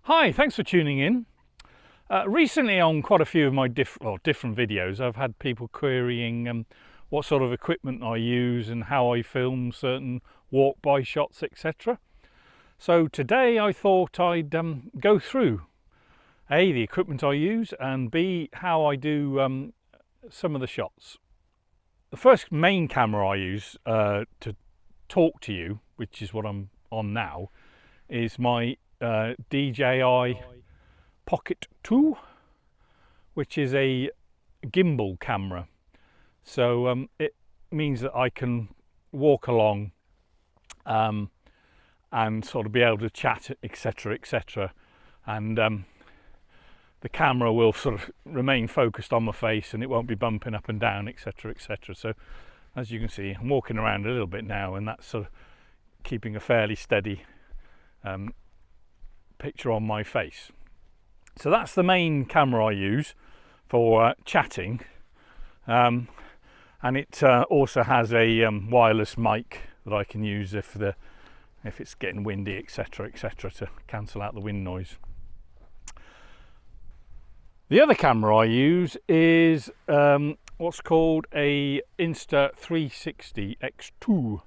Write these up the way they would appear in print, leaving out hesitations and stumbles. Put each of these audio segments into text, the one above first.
Hi, thanks for tuning in. Recently on quite a few of my different videos, I've had people querying what sort of equipment I use and how I film certain walk-by shots, etc. So today I thought I'd go through A, the equipment I use, and B, how I do some of the shots. The first main camera I use to talk to you, which is what I'm on now, is my DJI Pocket 2, which is a gimbal camera. So it means that I can walk along and sort of be able to chat, etc, etc, and the camera will sort of remain focused on my face and it won't be bumping up and down, etc, etc. So as you can see, I'm walking around a little bit now, and that's sort of keeping a fairly steady picture on my face. So that's the main camera I use for chatting, and it also has a wireless mic that I can use if it's getting windy, etc, etc, to cancel out the wind noise. The other camera I use is what's called a Insta 360 X2,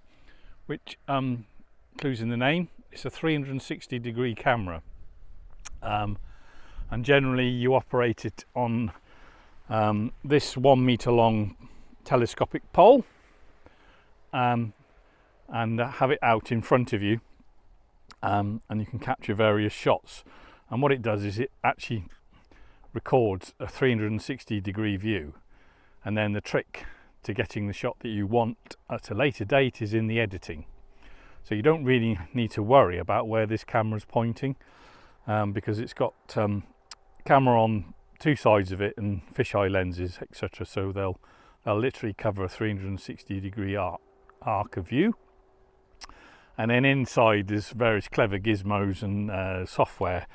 which clues in the name. It's a 360 degree camera, and generally you operate it on this 1 meter long telescopic pole, and have it out in front of you, and you can capture various shots. And what it does is it actually records a 360 degree view, and then the trick to getting the shot that you want at a later date is in the editing. So you don't really need to worry about where this camera's pointing, because it's got camera on two sides of it and fisheye lenses, etc. So they'll literally cover a 360 degree arc of view. And then inside there's various clever gizmos and software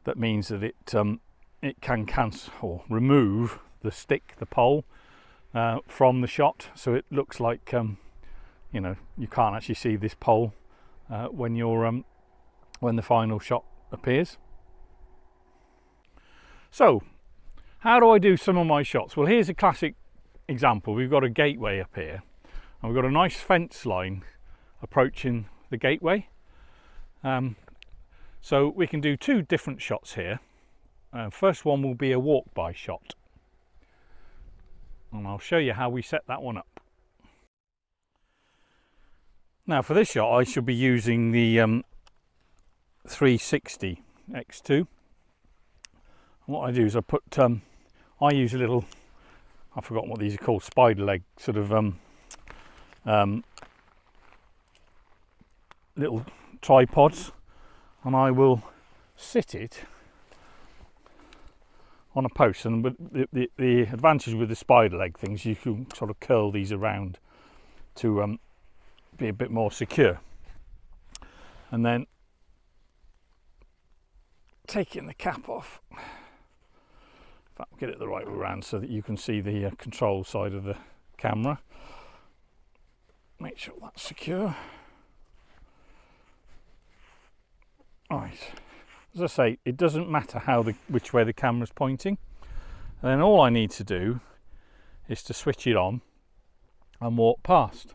that means that it can cancel or remove the stick, the pole, from the shot, so it looks like you know, you can't actually see this pole when the final shot appears. So how do I do some of my shots? Well, here's a classic example. We've got a gateway up here, and we've got a nice fence line approaching the gateway. So we can do two different shots here. First one will be a walk-by shot, and I'll show you how we set that one up. Now for this shot I should be using the 360 X2. And what I do is I put I use a little, I've forgotten what these are called, spider leg sort of little tripods, and I will sit it on a post. And with the advantage with the spider leg things, you can sort of curl these around to be a bit more secure. And then taking the cap off, in fact, get it the right way around so that you can see the control side of the camera. Make sure that's secure. Right, as I say, it doesn't matter which way the camera's pointing. And then all I need to do is to switch it on and walk past.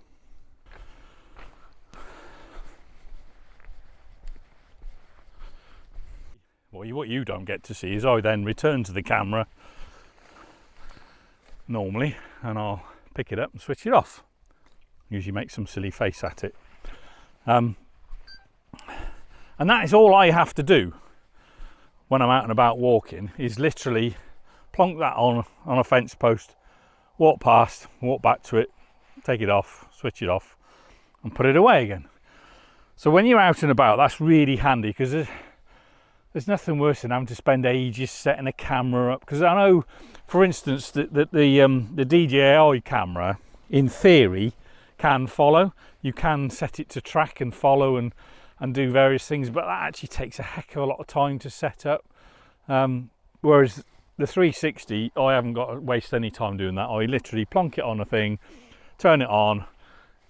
Well, what you don't get to see is I then return to the camera normally, and I'll pick it up and switch it off. Usually make some silly face at it. And that is all I have to do when I'm out and about walking, is literally plonk that on a fence post, walk past, walk back to it, take it off, switch it off, and put it away again. So when you're out and about, that's really handy, because there's nothing worse than having to spend ages setting a camera up. Because I know, for instance, that the DJI camera, in theory, can follow. You can set it to track and follow and do various things, but that actually takes a heck of a lot of time to set up. Whereas the 360, I haven't got to waste any time doing that. I literally plonk it on a thing, turn it on,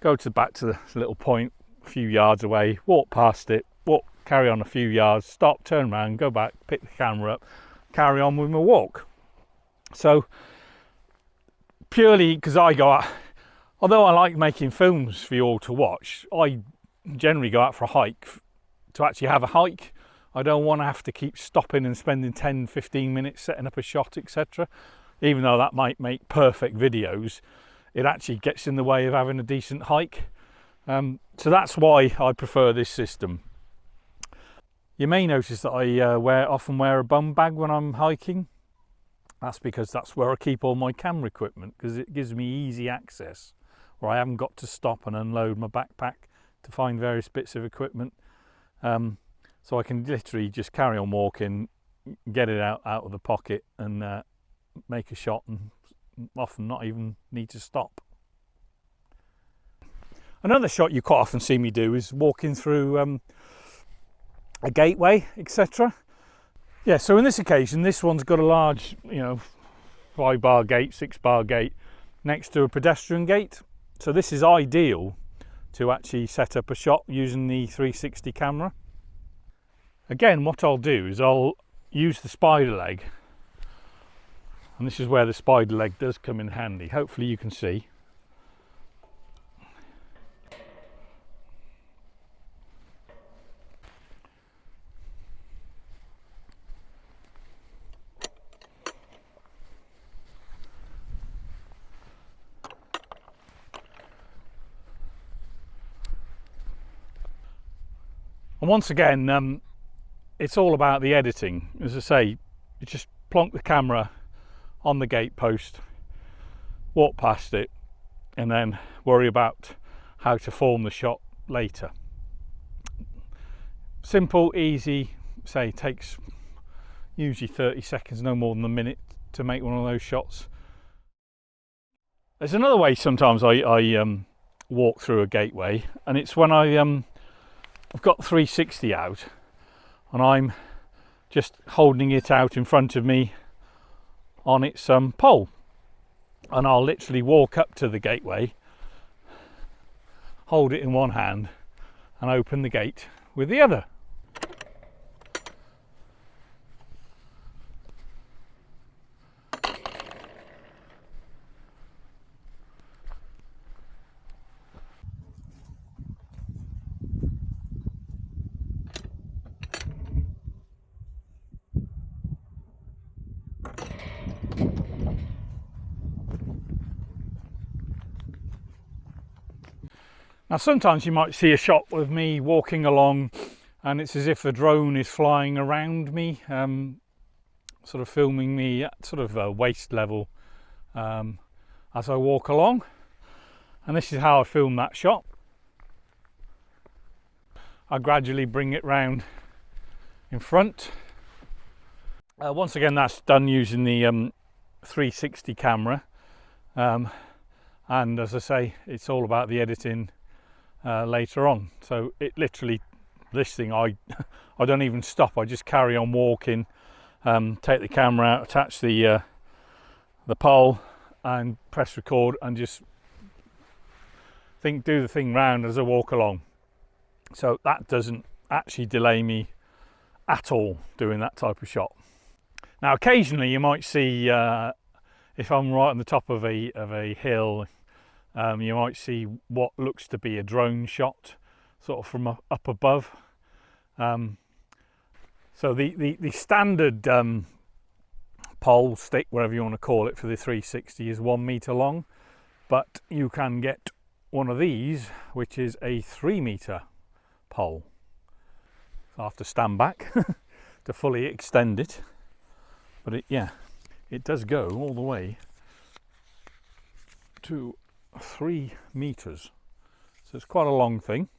go back to the little point a few yards away, walk past it, walk carry on a few yards, stop, turn around, go back, pick the camera up, carry on with my walk. So purely because I go out, although I like making films for you all to watch, I generally go out for a hike to actually have a hike. I don't want to have to keep stopping and spending 10-15 minutes setting up a shot, etc. Even though that might make perfect videos, it actually gets in the way of having a decent hike. So that's why I prefer this system. You may notice that I often wear a bum bag when I'm hiking. That's because that's where I keep all my camera equipment, because it gives me easy access where I haven't got to stop and unload my backpack to find various bits of equipment. So I can literally just carry on walking, get it out of the pocket and make a shot, and often not even need to stop. Another shot you quite often see me do is walking through a gateway, etc. Yeah, so in this occasion, this one's got a large, 5-bar gate, 6-bar gate next to a pedestrian gate. So this is ideal to actually set up a shot using the 360 camera. Again, what I'll do is I'll use the spider leg, and this is where the spider leg does come in handy. Hopefully you can see. And once again, it's all about the editing. As I say, you just plonk the camera on the gate post, walk past it, and then worry about how to form the shot later. Simple, easy, say takes usually 30 seconds, no more than a minute to make one of those shots. There's another way sometimes I walk through a gateway, and it's when I've got 360 out and I'm just holding it out in front of me on its pole, and I'll literally walk up to the gateway, hold it in one hand and open the gate with the other. Now sometimes you might see a shot with me walking along and it's as if the drone is flying around me, sort of filming me at sort of a waist level as I walk along. And this is how I film that shot. I gradually bring it round in front. Once again, that's done using the 360 camera. And as I say, it's all about the editing later on. So it literally, this thing, I don't even stop. I just carry on walking, take the camera out, attach the pole and press record, and just do the thing round as I walk along. So that doesn't actually delay me at all doing that type of shot. Now occasionally you might see, if I'm right on the top of a hill, you might see what looks to be a drone shot, sort of from up above. So the standard pole, stick, whatever you want to call it, for the 360 is 1 meter long, but you can get one of these which is a 3 meter pole. So I have to stand back to fully extend it, but it does go all the way to 3 meters, so it's quite a long thing.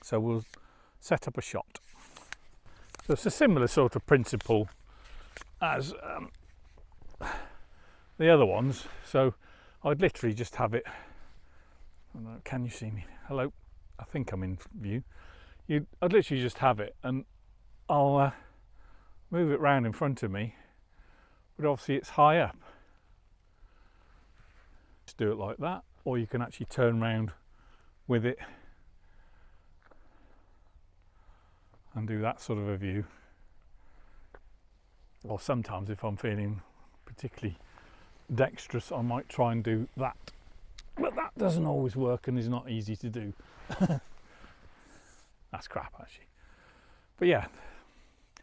So we'll set up a shot. So it's a similar sort of principle as the other ones. So I'd literally just have it, can you see me? Hello, I think I'm in view. I'd literally just have it, and I'll move it round in front of me, but obviously it's high up. Just do it like that, or you can actually turn round with it and do that sort of a view. Or sometimes if I'm feeling particularly dexterous, I might try and do that. But that doesn't always work and is not easy to do. That's crap actually. But yeah,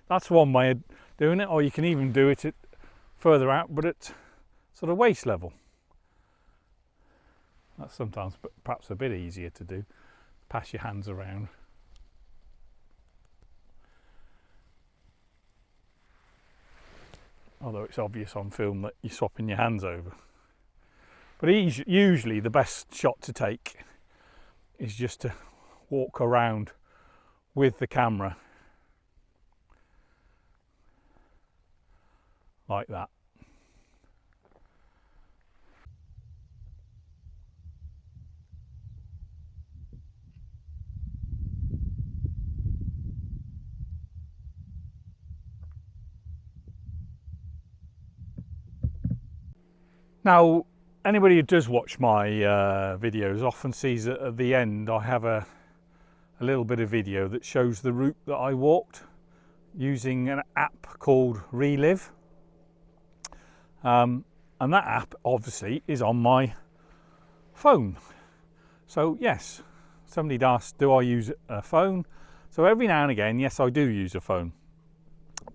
that's one way of doing it, or you can even do it further out but at sort of waist level. That's sometimes perhaps a bit easier to do. Pass your hands around. Although it's obvious on film that you're swapping your hands over. But usually the best shot to take is just to walk around with the camera like that. Now, anybody who does watch my videos often sees that at the end I have a little bit of video that shows the route that I walked using an app called Relive. And that app obviously is on my phone. So yes, somebody asked, do I use a phone? So every now and again, yes, I do use a phone.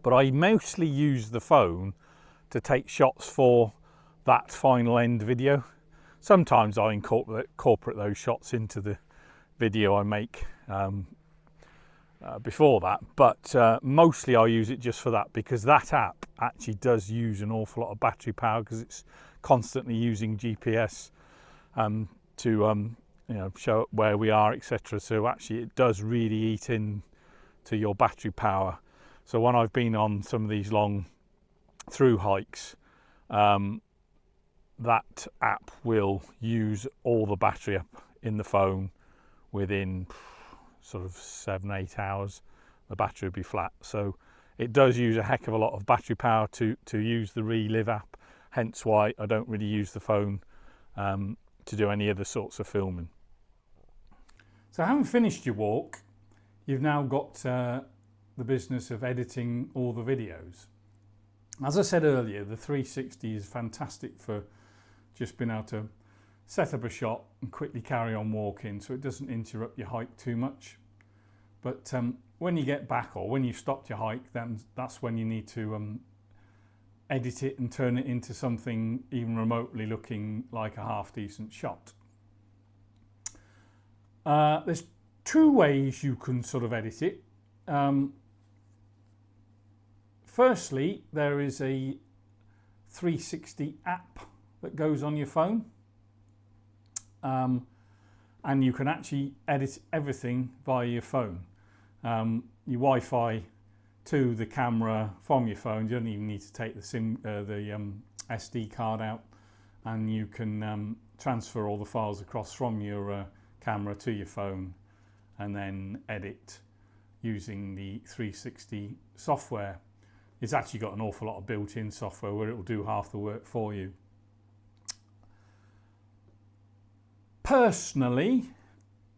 But I mostly use the phone to take shots for that final end video. Sometimes I incorporate those shots into the video I make before that, but mostly I use it just for that, because that app actually does use an awful lot of battery power, because it's constantly using GPS to show where we are, etc. So actually it does really eat into your battery power. So when I've been on some of these long through hikes, that app will use all the battery up in the phone within sort of 7-8 hours. The battery will be flat. So it does use a heck of a lot of battery power to use the Relive app, hence why I don't really use the phone to do any other sorts of filming. So having finished your walk, you've now got the business of editing all the videos. As I said earlier, the 360 is fantastic for just being able to set up a shot and quickly carry on walking, so it doesn't interrupt your hike too much. But when you get back, or when you've stopped your hike, then that's when you need to edit it and turn it into something even remotely looking like a half decent shot. There's two ways you can sort of edit it. Firstly, there is a 360 app that goes on your phone, and you can actually edit everything via your phone. You Wi-Fi to the camera from your phone. You don't even need to take the SD card out, and you can transfer all the files across from your camera to your phone, and then edit using the 360 software. It's actually got an awful lot of built-in software where it will do half the work for you. Personally,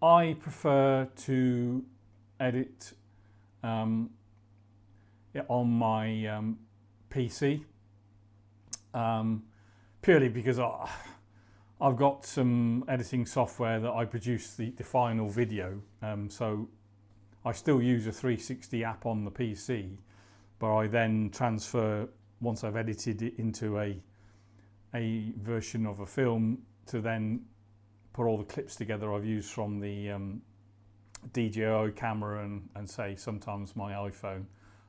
I prefer to edit on my PC, purely because I've got some editing software that I produce the final video, so I still use a 360 app on the PC, but I then transfer, once I've edited it into a version of a film, to then put all the clips together I've used from the DJI camera and say sometimes my iPhone,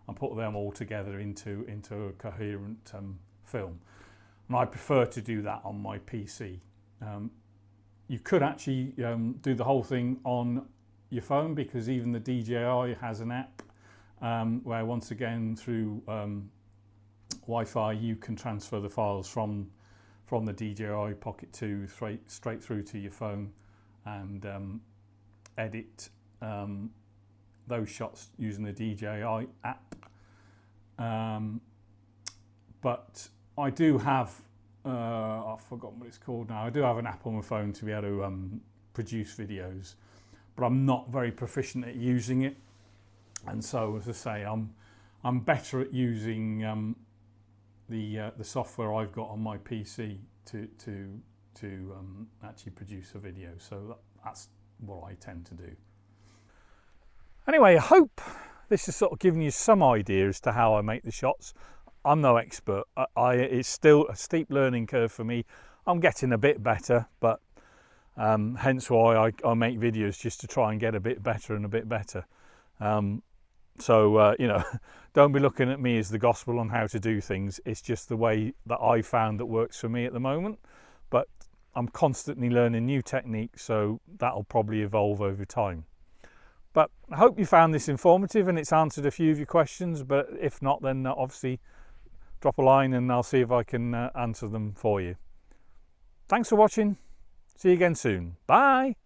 and put them all together into a coherent film. And I prefer to do that on my PC. You could actually do the whole thing on your phone, because even the DJI has an app where, once again, through Wi-Fi, you can transfer the files from the DJI Pocket 2 straight through to your phone, and edit those shots using the DJI app. But I do have, I've forgotten what it's called now, I do have an app on my phone to be able to produce videos, but I'm not very proficient at using it. And so, as I say, I'm better at using the software I've got on my PC to actually produce a video. So that's what I tend to do. Anyway, I hope this has sort of given you some idea as to how I make the shots. I'm no expert. It's still a steep learning curve for me. I'm getting a bit better, but hence why I make videos, just to try and get a bit better and a bit better. So, you know, don't be looking at me as the gospel on how to do things. It's just the way that I found that works for me at the moment. But I'm constantly learning new techniques, so that'll probably evolve over time. But I hope you found this informative and it's answered a few of your questions. But if not, then obviously drop a line and I'll see if I can answer them for you. Thanks for watching. See you again soon. Bye.